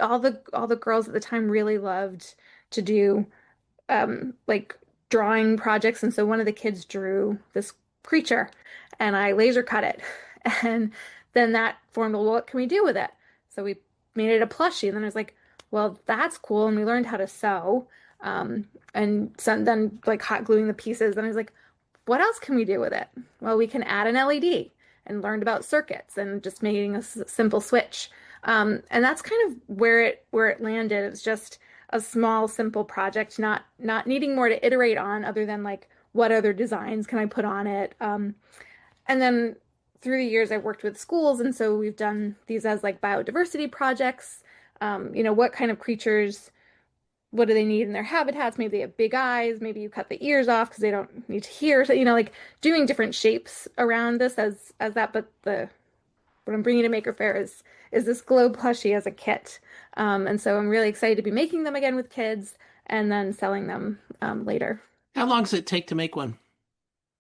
all the girls at the time really loved to do like drawing projects. And so one of the kids drew this creature, and I laser cut it. And then that formed, well, what can we do with it? So we made it a plushie. And then I was like, well, that's cool. And we learned how to sew. And so then like hot gluing the pieces. And I was like, what else can we do with it? Well, we can add an LED, and learned about circuits and just making a simple switch. And that's kind of where it landed. It's just a small, simple project, not needing more to iterate on other than like, what other designs can I put on it? And then through the years, I've worked with schools, and so we've done these as like biodiversity projects. What kind of creatures, what do they need in their habitats? Maybe they have big eyes. Maybe you cut the ears off because they don't need to hear. So, like doing different shapes around this as that. But the what I'm bringing to Maker Faire is this glow plushie as a kit. And so I'm really excited to be making them again with kids and then selling them later. How long does it take to make one?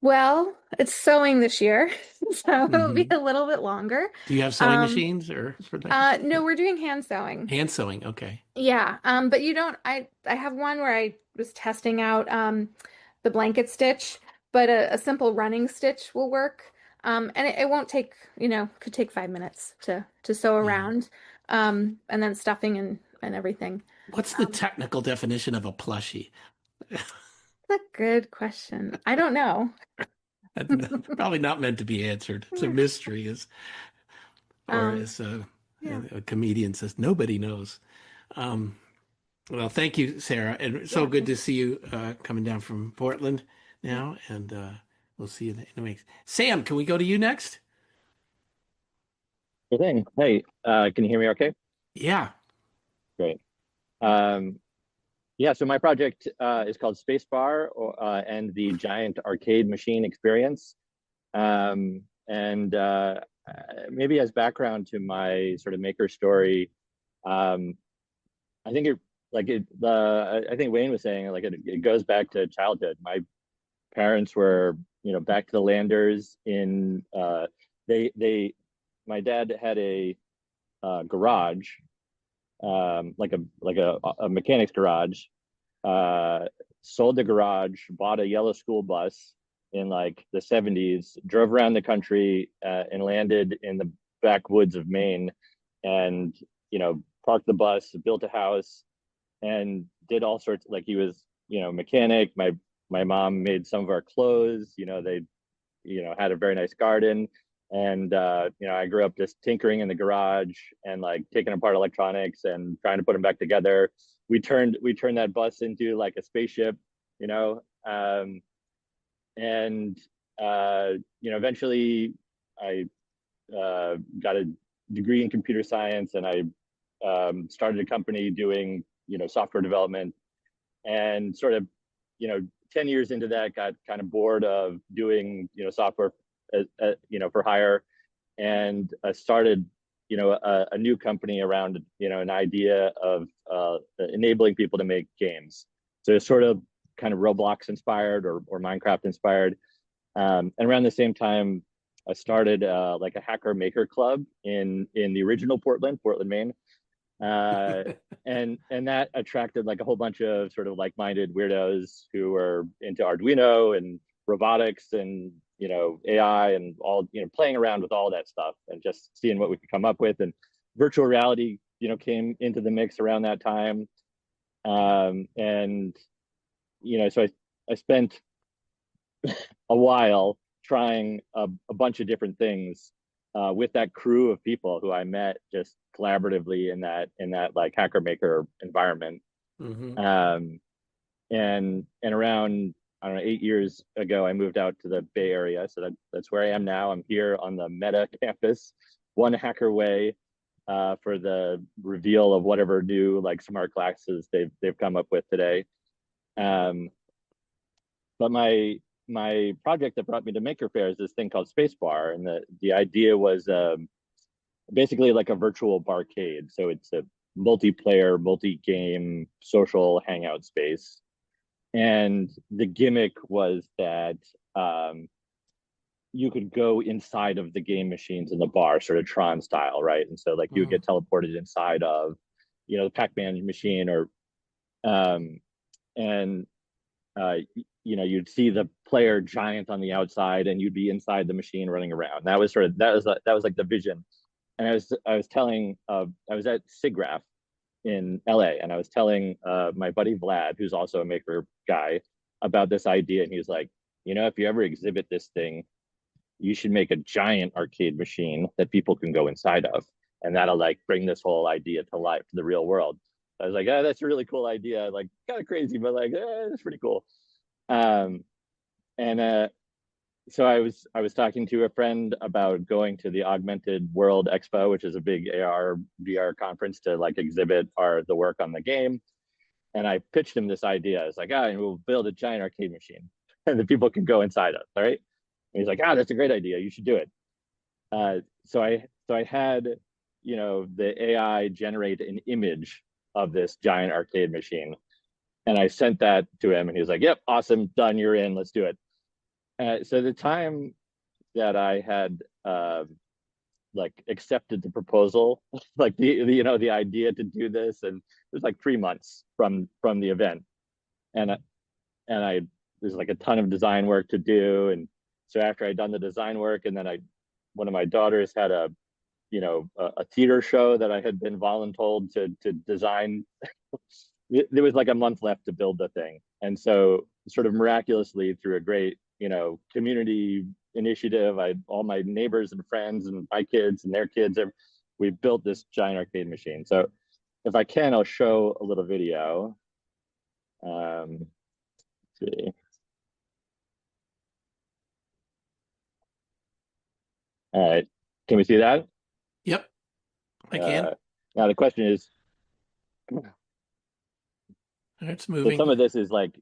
Well, it's sewing this year, so it'll be Hmm. a little bit longer. Do you have sewing Um, machines or for that? no, we're doing hand sewing. Hand sewing? Okay. Yeah, but you don't. I have one where I was testing out the blanket stitch, but a simple running stitch will work. And it won't take, could take 5 minutes to sew Yeah. around, and then stuffing and everything. What's the technical definition of a plushie? That's a good question. I don't know. Probably not meant to be answered. It's a mystery, or Um, as yeah, a comedian says, nobody knows. Um, well, thank you, Sarah, and so yeah. good to see you coming down from Portland now, and we'll see you in a week. Sam, can we go to you next? Sure thing. Hey, can you hear me okay? Yeah. Great. Um, yeah, so my project is called Spacebar and the Giant Arcade Machine Experience. And maybe as background to my sort of maker story, um, I think I think Wayne was saying like it goes back to childhood. My parents were, back to the landers in my dad had a garage, like a mechanic's garage. Uh, Sold the garage, bought a yellow school bus in like the 70s, drove around the country and landed in the backwoods of Maine, and parked the bus, built a house, and did all sorts. Like he was, mechanic. My mom made some of our clothes. They had a very nice garden. And I grew up just tinkering in the garage and like taking apart electronics and trying to put them back together. We turned that bus into like a spaceship, you know. And eventually I got a degree in computer science, and I started a company doing software development, and sort of 10 years into that got kind of bored of doing software for hire, and started a new company around an idea of enabling people to make games. So it's sort of kind of Roblox inspired or Minecraft inspired. And around the same time, I started like a hacker maker club in the original Portland, Maine. And that attracted like a whole bunch of sort of like-minded weirdos who were into Arduino and robotics and AI and all, playing around with all that stuff and just seeing what we could come up with. And virtual reality came into the mix around that time. And so I spent a while trying a bunch of different things with that crew of people who I met just collaboratively in that like hacker maker environment. Mm-hmm. And around, I don't know, 8 years ago, I moved out to the Bay Area. So that's where I am now. I'm here on the Meta campus, one hacker way, for the reveal of whatever new like smart glasses they've come up with today. But my project that brought me to Maker Faire is this thing called Spacebar, and the idea was basically like a virtual barcade. So it's a multiplayer, multi-game social hangout space. And the gimmick was that you could go inside of the game machines in the bar, sort of Tron style, right? And so like you would get teleported inside of, the Pac-Man machine, or and you'd see the player giant on the outside, and you'd be inside the machine running around. That was like the vision. And I was at SIGGRAPH in LA, and I was telling my buddy Vlad, who's also a maker guy, about this idea, and he's like, if you ever exhibit this thing, you should make a giant arcade machine that people can go inside of, and that'll like bring this whole idea to life, to the real world. I was like, that's a really cool idea, like kind of crazy, but like it's pretty cool. And so I was talking to a friend about going to the Augmented World Expo, which is a big AR VR conference, to like exhibit the work on the game. And I pitched him this idea. I was like, we'll build a giant arcade machine and the people can go inside of, all right? And he's like, that's a great idea. You should do it. So I So I had, the AI generate an image of this giant arcade machine. And I sent that to him and he was like, yep, awesome, done, you're in, let's do it. So the time that I had like accepted the proposal, like the idea to do this, and it was like 3 months from the event, and I there's like a ton of design work to do, and so after I'd done the design work, and then one of my daughters had a theater show that I had been voluntold to design. There was like a month left to build the thing, and so sort of miraculously through a great community initiative, all my neighbors and friends and my kids and their kids, we built this giant arcade machine. So if I can, I'll show a little video. Let's see. All right, can we see that? Yep, I can. Now the question is, It's so moving. some of this is like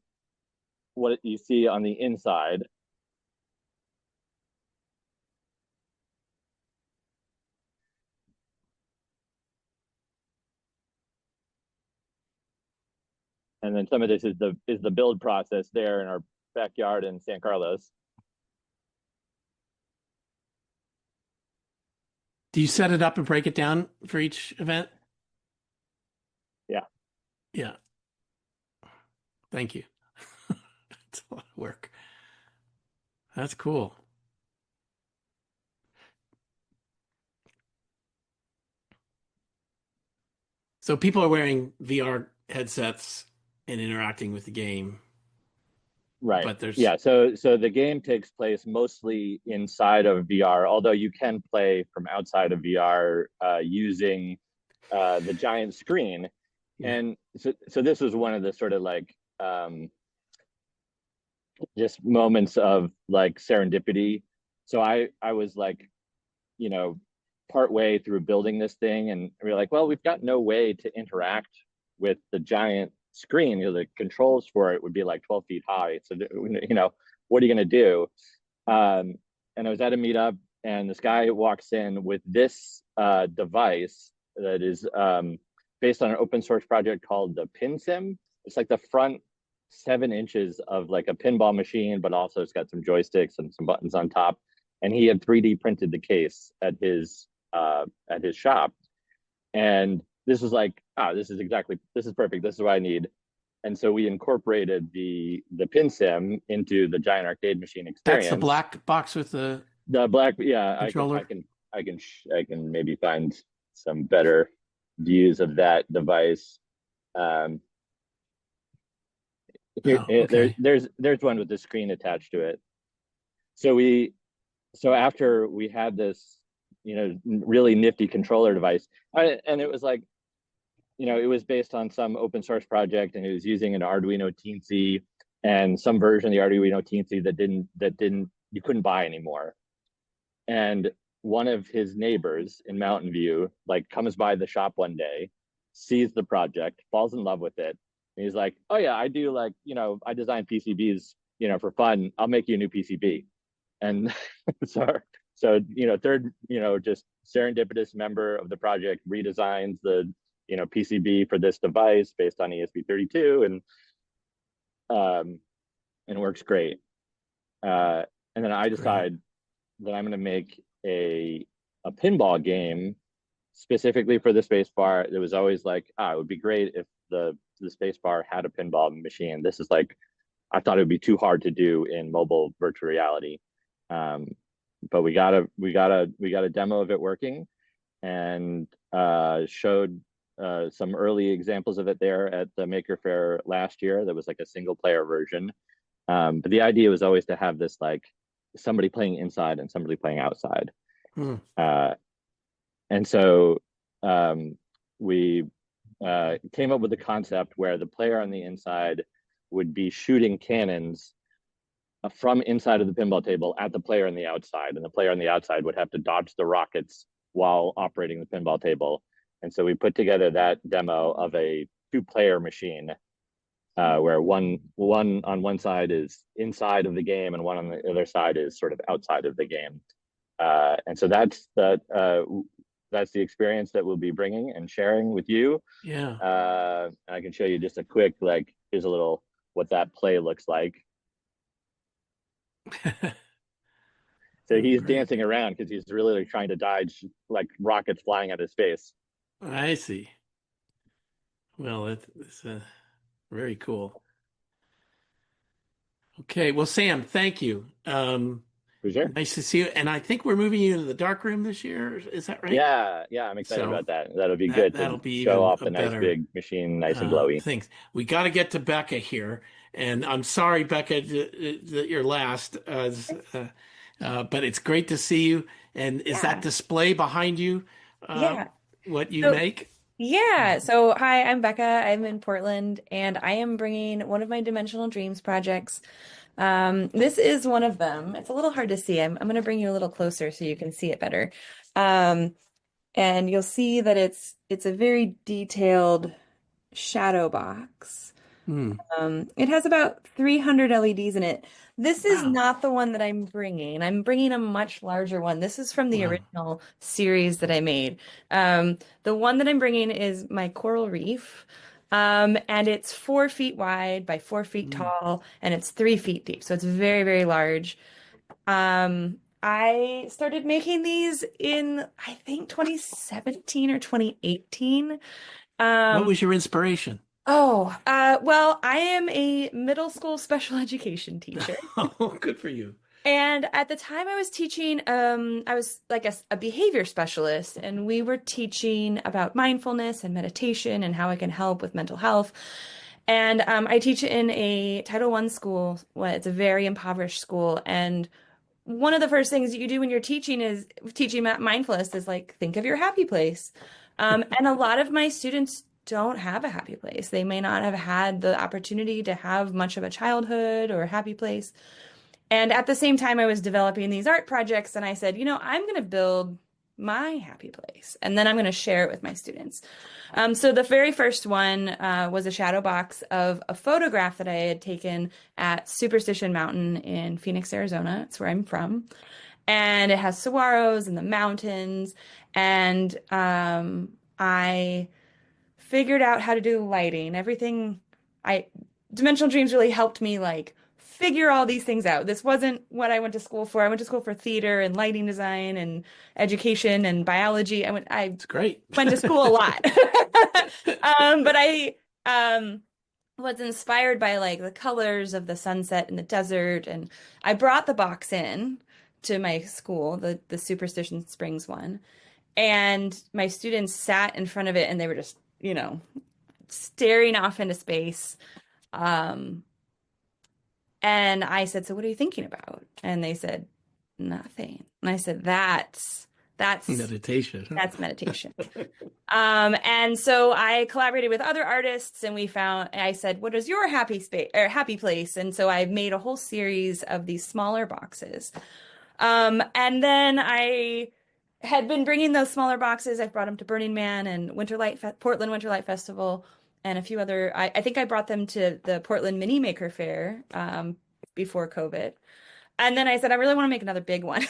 what you see on the inside. And then some of this is the build process there in our backyard in San Carlos. Do you set it up and break it down for each event? Yeah. Yeah. Thank you. It's a lot of work. That's cool. So people are wearing VR headsets and interacting with the game. Right. But there's so the game takes place mostly inside of VR, although you can play from outside of VR using the giant screen. Yeah. And so this was one of the sort of like just moments of like serendipity. So I was like, part way through building this thing, and we were like, well, we've got no way to interact with the giant screen. The controls for it would be like 12 feet high. So, what are you going to do? And I was at a meetup, and this guy walks in with this device that is based on an open source project called the PinSim. It's like the front 7 inches of like a pinball machine, but also it's got some joysticks and some buttons on top. And he had 3D printed the case at his shop. And this was like, this is perfect. This is what I need. And so we incorporated the PinSim into the giant arcade machine experience. That's the black box with the black, yeah. controller. I can maybe find some better views of that device. Okay. There's one with the screen attached to it. So after we had this, really nifty controller device, and it was like, it was based on some open source project, and it was using an Arduino Teensy and some version of the Arduino Teensy that you couldn't buy anymore. And one of his neighbors in Mountain View like comes by the shop one day, sees the project, falls in love with it, and he's like, oh yeah, I do, like, I design PCBs, for fun. I'll make you a new PCB. And so third, just serendipitous member of the project redesigns the PCB for this device based on ESP32, and it works great. And then I decide that I'm going to make a pinball game specifically for the space bar. It was always like, it would be great if the space bar had a pinball machine. This is like, I thought it would be too hard to do in mobile virtual reality. But we got a demo of it working, and showed some early examples of it there at the Maker Faire last year. That was like a single player version. But the idea was always to have this like somebody playing inside and somebody playing outside. And so we came up with the concept where the player on the inside would be shooting cannons from inside of the pinball table at the player on the outside, and the player on the outside would have to dodge the rockets while operating the pinball table. And so we put together that demo of a 2-player machine, where one on one side is inside of the game and one on the other side is sort of outside of the game. And so that's the experience that we'll be bringing and sharing with you. Yeah. And I can show you just a quick, like, here's a little what that play looks like. So he's Great. dancing around because he's really like, trying to dodge like rockets flying at his face. I see. Well, it's very cool. Okay. Well, Sam, thank you. For sure. Nice to see you. And I think we're moving you to the dark room this year. Is that right? Yeah, I'm excited So about that. That'll be good that'll to be show even off a the nice better big machine, nice and glowy. things. We got to get to Becca here, and I'm sorry, Becca, that you're last. But it's great to see you. And is that display behind you Yeah. what you So, make? yeah. So, hi, I'm Becca. I'm in Portland, and I am bringing one of my Dimensional Dreams projects. This is one of them. It's a little hard to see. I'm going to bring you a little closer so you can see it better. And you'll see that it's a very detailed shadow box. Hmm. It has about 300 LEDs in it. This is not the one that I'm bringing. I'm bringing a much larger one. This is from the original series that I made. The one that I'm bringing is my coral reef, and it's 4 feet wide by 4 feet tall, and it's 3 feet deep. So it's very, very large. I started making these in, I think, 2017 or 2018. What was your inspiration? Well, I am a middle school special education teacher. Oh, good for you. And at the time I was teaching, I was like a behavior specialist, and we were teaching about mindfulness and meditation and how it can help with mental health. And I teach in a Title I school. Well, it's a very impoverished school. And one of the first things that you do when you're teaching mindfulness is like, think of your happy place. And a lot of my students don't have a happy place. They may not have had the opportunity to have much of a childhood or a happy place. And at the same time, I was developing these art projects, and I said, I'm going to build my happy place, and then I'm going to share it with my students. So the very first one was a shadow box of a photograph that I had taken at Superstition Mountain in Phoenix, Arizona. It's where I'm from. And it has saguaros and the mountains. And I figured out how to do lighting. Dimensional Dreams really helped me like figure all these things out. This wasn't what I went to school for. I went to school for theater and lighting design and education and biology. It's great. Went to school a lot. But I was inspired by like the colors of the sunset in the desert, and I brought the box in to my school, the Superstition Springs one, and my students sat in front of it and they were just, staring off into space. And I said, "So what are you thinking about?" And they said, "Nothing." And I said, That's meditation. That's meditation." And so I collaborated with other artists, and I said, "What is your happy space or happy place?" And so I made a whole series of these smaller boxes. And then I had been bringing those smaller boxes. I've brought them to Burning Man and Portland Winter Light Festival, and a few other. I think I brought them to the Portland Mini Maker Faire before COVID. And then I said, I really want to make another big one.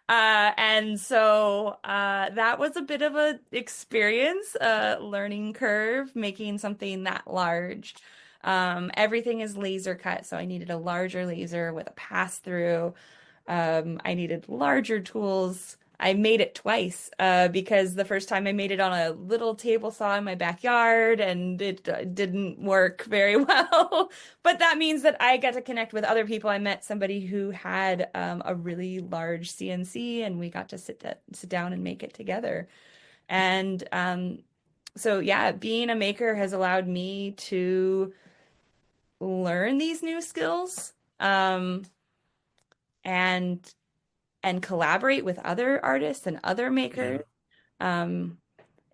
And so that was a bit of an experience, learning curve, making something that large. Everything is laser cut, so I needed a larger laser with a pass through. I needed larger tools. I made it twice because the first time I made it on a little table saw in my backyard, and it didn't work very well. But that means that I got to connect with other people. I met somebody who had a really large CNC, and we got to sit down and make it together. And so, yeah, being a maker has allowed me to learn these new skills. And collaborate with other artists and other makers.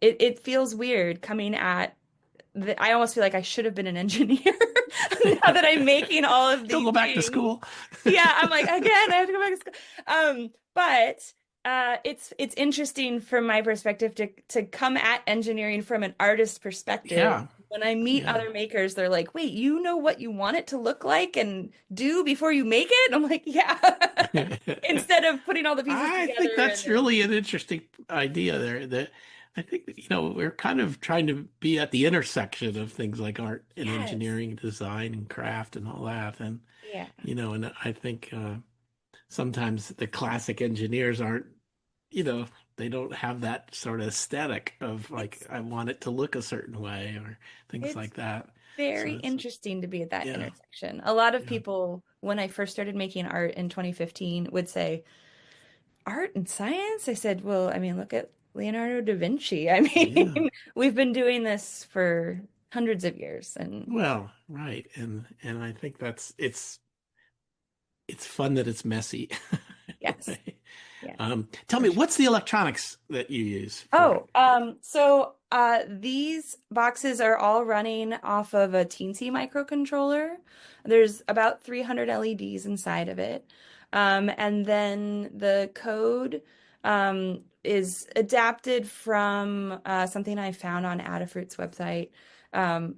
It feels weird coming at I almost feel like I should have been an engineer now that I'm making all of these Don't go back to things. school. Yeah, I'm like, again, I have to go back to school. But it's interesting from my perspective to come at engineering from an artist perspective. Yeah. when I meet Yeah. other makers, they're like, wait, you know what you want it to look like and do before you make it? I'm like, yeah. Instead of putting all the pieces I together think and that's then, really an interesting idea there. That I think that, we're kind of trying to be at the intersection of things like art and yes. engineering, design and craft and all that. And, Yeah. and I think sometimes the classic engineers aren't, they don't have that sort of aesthetic of like, It's I want it to look a certain way or things it's like that. So very it's, interesting to be at that yeah, intersection. A lot of yeah, people, when I first started making art in 2015, would say, art and science? I said, well, I mean, look at Leonardo da Vinci. I yeah. mean, we've been doing this for hundreds of years and Well, right. And I think it's fun that it's messy. In a yes. way. Yes. Tell For me, sure. what's the electronics that you use for it? Oh, so these boxes are all running off of a Teensy microcontroller. There's about 300 LEDs inside of it. And then the code is adapted from something I found on Adafruit's website. Um,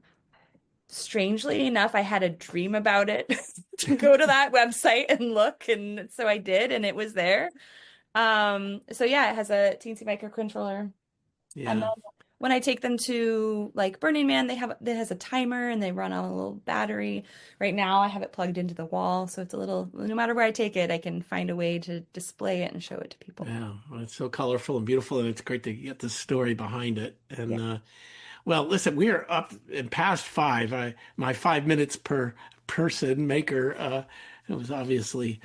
Strangely enough, I had a dream about it to go to that website and look, and so I did, and it was there. So yeah, it has a Teensy microcontroller. And then Yeah. when I take them to like Burning Man, that has a timer and they run on a little battery. Right now I have it plugged into the wall, so it's a little, no matter where I take it, I can find a way to display it and show it to people. Yeah. Well, it's so colorful and beautiful, and it's great to get the story behind it. Yeah. And well, listen, we are up and past five. My 5 minutes per person maker it was obviously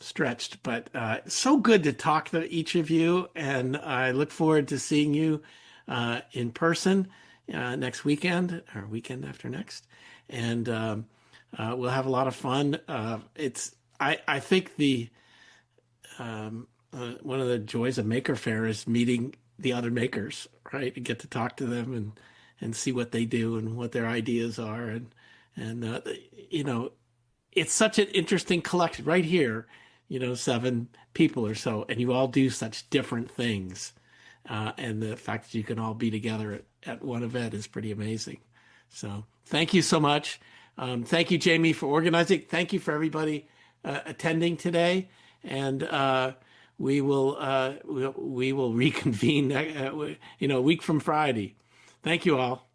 stretched, but so good to talk to each of you, and I look forward to seeing you in person next weekend or weekend after next, and we'll have a lot of fun. I think the one of the joys of Maker Faire is meeting the other makers, right? You get to talk to them and see what they do and what their ideas are, and you know, it's such an interesting collection right here. 7 people or so, and you all do such different things, and the fact that you can all be together at one event is pretty amazing. So, thank you so much. Thank you, Jamie, for organizing. Thank you for everybody attending today, and we will reconvene, a week from Friday. Thank you all.